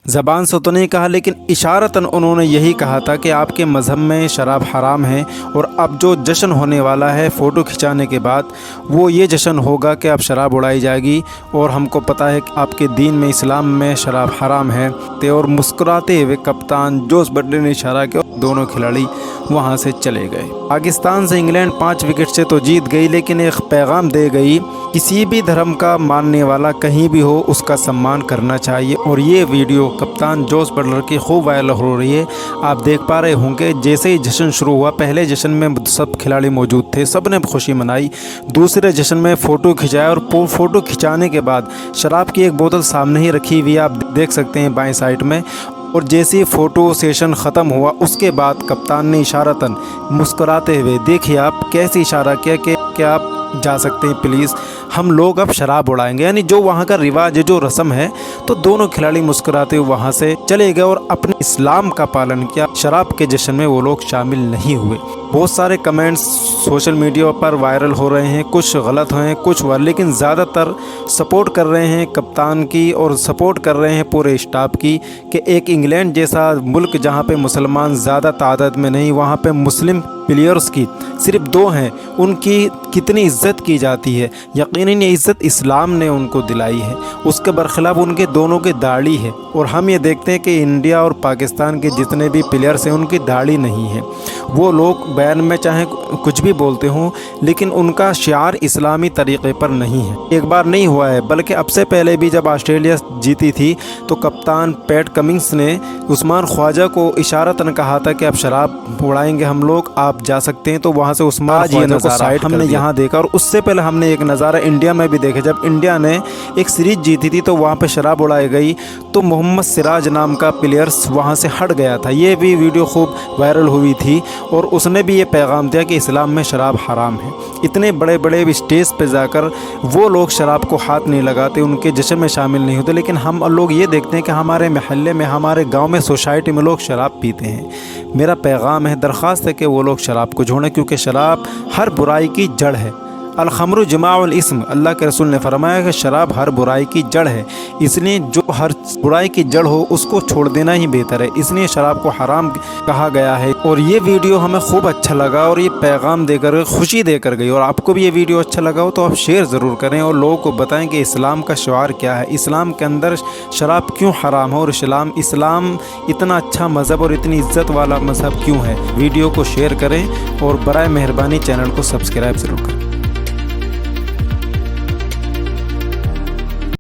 ज़बान से तो नहीं कहा, लेकिन इशारतन उन्होंने यही कहा था कि आपके मज़हब में शराब हराम है और अब जो जश्न होने वाला है फ़ोटो खिंचाने के बाद, वो ये जश्न होगा कि अब शराब उड़ाई जाएगी और हमको पता है कि आपके दीन में, इस्लाम में शराब हराम है। और मुस्कुराते हुए कप्तान जोस बटलर ने इशारा किया, दोनों खिलाड़ी वहां से चले गए। पाकिस्तान से इंग्लैंड 5 विकेट से तो जीत गई, लेकिन एक पैगाम दे गई, किसी भी धर्म का मानने वाला कहीं भी हो उसका सम्मान करना चाहिए। और ये वीडियो कप्तान जोस बटलर की खूब वायरल हो रही है। आप देख पा रहे होंगे, जैसे ही जश्न शुरू हुआ, पहले जश्न में सब खिलाड़ी मौजूद थे, सब ने खुशी मनाई। दूसरे जश्न में फ़ोटो खिंचाया और फ़ोटो खिंचाने के बाद शराब की एक बोतल सामने ही रखी हुई, आप देख सकते हैं बाएं साइड में। और जैसे ही फ़ोटो सेशन ख़त्म हुआ, उसके बाद कप्तान ने इशारतन मुस्कुराते हुए, देखिए आप कैसे इशारा किया कि आप जा सकते हैं प्लीज़, हम लोग अब शराब उड़ाएंगे, यानी जो वहाँ का रिवाज है, जो रस्म है। तो दोनों खिलाड़ी मुस्कुराते हुए वहाँ से चले गए और अपने इस्लाम का पालन किया। शराब के जश्न में वो लोग शामिल नहीं हुए। बहुत सारे कमेंट्स सोशल मीडिया पर वायरल हो रहे हैं, कुछ गलत हैं, कुछ लेकिन ज़्यादातर सपोर्ट कर रहे हैं कप्तान की और सपोर्ट कर रहे हैं पूरे स्टाफ की कि एक इंग्लैंड जैसा मुल्क जहाँ पे मुसलमान ज़्यादा तादाद में नहीं, वहाँ पे मुस्लिम प्लेयर्स की सिर्फ 2 हैं, उनकी कितनी इज़्ज़त की जाती है। यकीनन ये इज़्ज़त इस्लाम ने उनको दिलाई है। उसके बरखिलाफ़ उनके दोनों की दाढ़ी है और हम ये देखते हैं कि इंडिया और पाकिस्तान के जितने भी प्लेयर्स हैं उनकी दाढ़ी नहीं है। वो लोग बयान में चाहे कुछ भी बोलते हों, लेकिन उनका शियार इस्लामी तरीक़े पर नहीं है। एक बार नहीं हुआ है, बल्कि अब से पहले भी जब ऑस्ट्रेलिया जीती थी तो कप्तान पैट कमिंस ने उस्मान ख्वाजा को इशारतन कहा था कि अब शराब उड़ाएंगे हम लोग, आप जा सकते हैं। तो वहाँ से उस्मान ख्वाजा को साइड हमने यहाँ देखा। और उससे पहले हमने एक नज़ारा इंडिया में भी देखा, जब इंडिया ने एक सीरीज जीती थी तो वहाँ पे शराब उड़ाई गई तो मोहम्मद सिराज नाम का प्लेयर्स वहाँ से हट गया था। ये भी वीडियो खूब वायरल हुई थी और उसने भी ये पैगाम दिया कि इस्लाम में शराब हराम है। इतने बड़े बड़े स्टेज पे जाकर वो लोग शराब को हाथ नहीं लगाते, उनके जश्न में शामिल नहीं होते, लेकिन हम लोग ये देखते हैं कि हमारे महल्ले में, हमारे गाँव में, सोसाइटी में लोग शराब पीते हैं। मेरा पैगाम है, दरख्वास्त है कि वो लोग शराब को छोड़ें, क्योंकि शराब हर बुराई की जड़ है। अल-खम्रु जमाउल इस्म, अल्लाह के रसूल ने फरमाया कि शराब हर बुराई की जड़ है, इसलिए जो हर बुराई की जड़ हो उसको छोड़ देना ही बेहतर है, इसलिए शराब को हराम कहा गया है। और ये वीडियो हमें खूब अच्छा लगा और ये पैगाम देकर खुशी देकर गई। और आपको भी ये वीडियो अच्छा लगा हो तो आप शेयर ज़रूर करें और लोगों को बताएं कि इस्लाम का शिआर क्या है, इस्लाम के अंदर शराब क्यों हराम है और इस्लाम इतना अच्छा मज़हब और इतनी इज़्ज़त वाला मज़हब क्यों है। वीडियो को शेयर करें और बराए मेहरबानी चैनल को सब्सक्राइब ज़रूर करें।